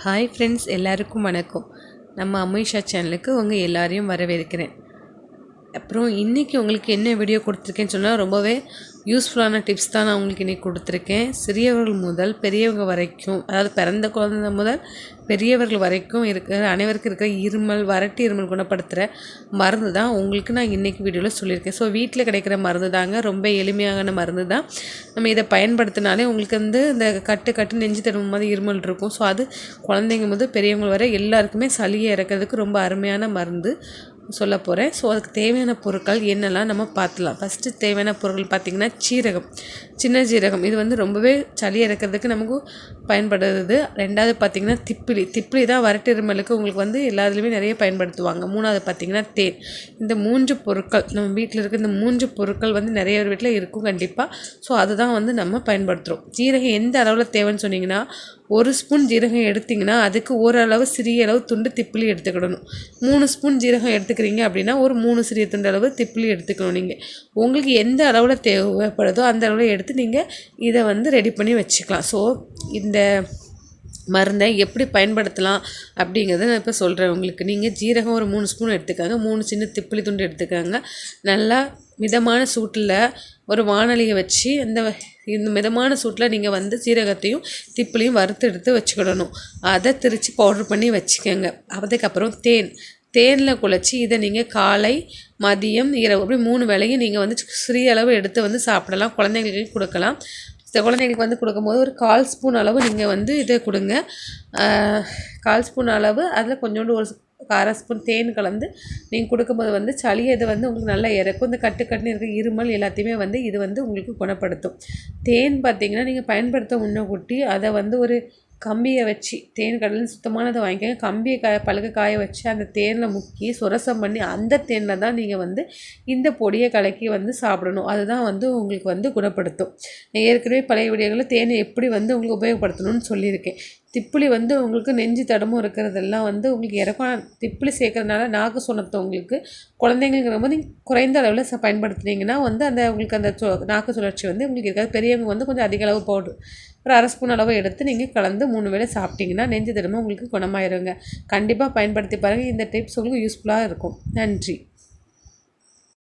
Hi friends, எல்லாருக்கும் வணக்கம். நம்ம அமீஷா சேனலுக்கு உங்கள் எல்லாரையும் வரவேற்கிறேன். அப்புறம் இன்றைக்கி உங்களுக்கு என்ன வீடியோ கொடுத்துருக்கேன்னு சொன்னால் ரொம்பவே யூஸ்ஃபுல்லான டிப்ஸ் தான் நான் உங்களுக்கு இன்றைக்கி கொடுத்துருக்கேன். சிறியவர்கள் முதல் பெரியவங்க வரைக்கும், அதாவது பிறந்த குழந்தை முதல் பெரியவர்கள் வரைக்கும் இருக்கிற அனைவருக்கும் இருக்கிற இருமல், வறட்டு இருமல் குணப்படுத்துகிற மருந்து தான் உங்களுக்கு நான் இன்றைக்கி வீடியோவில் சொல்லியிருக்கேன். ஸோ வீட்டில் கிடைக்கிற மருந்து தாங்க, ரொம்ப எளிமையான மருந்து தான். நம்ம இதை பயன்படுத்தினாலே உங்களுக்கு வந்து இந்த கட்டு நெஞ்சு தடுக்கும் மாதிரி இருமல் இருக்கும். ஸோ அது குழந்தைங்க முதல் பெரியவங்க வரை எல்லாருக்குமே சளியை இறக்கிறதுக்கு ரொம்ப அருமையான மருந்து சொல்ல போகிறேன். ஸோ அதுக்கு தேவையான பொருட்கள் என்னெல்லாம் நம்ம பார்த்துலாம். ஃபஸ்ட்டு தேவையான பொருட்கள் பார்த்திங்கன்னா சீரகம், சின்ன சீரகம். இது வந்து ரொம்பவே சளி இறக்கிறதுக்கு நமக்கு பயன்படுது. ரெண்டாவது பார்த்திங்கன்னா திப்பிலி தான் வறட்டு இருமலுக்கு உங்களுக்கு வந்து எல்லாத்துலேயுமே நிறைய பயன்படுத்துவாங்க. மூணாவது பார்த்திங்கன்னா தேன். இந்த 3 பொருட்கள் நம்ம வீட்டில் இருக்க இந்த 3 பொருட்கள் வந்து நிறைய வீட்டில் இருக்கும் கண்டிப்பாக. ஸோ அதுதான் வந்து நம்ம பயன்படுத்துகிறோம். ஜீரகம் எந்த அளவில் தேவைன்னு சொன்னிங்கன்னா, 1 ஸ்பூன் ஜீரகம் எடுத்திங்கன்னா அதுக்கு ஓரளவு சிறிய அளவு துண்டு திப்பிலி எடுத்துக்கிடணும். 3 ஸ்பூன் ஜீரகம் எடுத்துக்கிறீங்க அப்படின்னா ஒரு 3 சிறிய துண்டு அளவு திப்பிலி எடுத்துக்கணும். நீங்கள் உங்களுக்கு எந்த அளவில் தேவைப்படுதோ அந்த அளவில் எடுத்து நீங்கள் இதை வந்து ரெடி பண்ணி வச்சுக்கலாம். ஸோ இந்த மருந்தை எப்படி பயன்படுத்தலாம் அப்படிங்கிறத நான் இப்போ சொல்கிறேன் உங்களுக்கு. நீங்கள் ஜீரகம் ஒரு 3 ஸ்பூன் எடுத்துக்காங்க, 3 சின்ன திப்பிலி துண்டு எடுத்துக்காங்க. நல்லா மிதமான சூட்டில் ஒரு வாணலியை வச்சு இந்த மிதமான சூட்டில் நீங்கள் வந்து சீரகத்தையும் திப்பிலையும் வறுத்து எடுத்து வச்சுக்கிடணும். அதை திரித்து பவுடர் பண்ணி வச்சுக்கோங்க. அதுக்கப்புறம் தேனில் குழச்சி இதை நீங்கள் காலை, மதியம், இரவு அப்படி 3 வேளையும் நீங்கள் வந்து சிறிய அளவு எடுத்து வந்து சாப்பிடலாம். குழந்தைங்களுக்கு கொடுக்கலாம். குழந்தைங்களுக்கு வந்து கொடுக்கும்போது ஒரு 1/4 ஸ்பூன் அளவு நீங்கள் வந்து இதை கொடுங்க. 1/4 ஸ்பூன் அளவு அதில் கொஞ்சோண்டு ஒரு 1/2 ஸ்பூன் தேன் கலந்து நீங்கள் கொடுக்கும்போது வந்து சளி இது வந்து உங்களுக்கு நல்லா இறக்கும். இந்த கட்டுன்னு இருக்க இருமல் எல்லாத்தையுமே வந்து இது வந்து உங்களுக்கு குணப்படுத்தும். தேன் பார்த்திங்கன்னா நீங்கள் பயன்படுத்த முன்னக்கூட்டி அதை வந்து ஒரு கம்பியை வச்சு, தேன் கடலில் சுத்தமானதை வாங்கிக்கோங்க. கம்பியை பழுக்க காய வச்சு அந்த தேனில் முக்கி சுரசம் பண்ணி அந்த தேனில் தான் நீங்கள் வந்து இந்த பொடியை கலக்கி வந்து சாப்பிடணும். அதுதான் வந்து உங்களுக்கு வந்து குணப்படுத்தும். ஏற்கனவே பழைய வீடியோகளில் தேனை எப்படி வந்து உங்களுக்கு உபயோகப்படுத்தணும்னு சொல்லியிருக்கேன். திப்பிலி வந்து உங்களுக்கு நெஞ்சு தடமும் இருக்கிறதெல்லாம் வந்து உங்களுக்கு இறக்கும். திப்பிலி சேர்க்கறதுனால நாக்கு சுணத்தை உங்களுக்கு குழந்தைங்களுக்கு ரொம்ப நீங்கள் குறைந்த அளவில் பயன்படுத்துனீங்கன்னா வந்து அந்த உங்களுக்கு அந்த நாக்கு சுழற்சி வந்து உங்களுக்கு இருக்காது. பெரியவங்க வந்து கொஞ்சம் அதிக அளவு பவுடர் ஒரு 1/2 ஸ்பூன் அளவு எடுத்து நீங்கள் கலந்து 3 வேளை சாப்பிட்டிங்கன்னா நெஞ்சு தடமும் உங்களுக்கு குணமாயிருங்க. கண்டிப்பாக பயன்படுத்தி பாருங்கள். இந்த டிப்ஸ் உங்களுக்கு யூஸ்ஃபுல்லாக இருக்கும். நன்றி.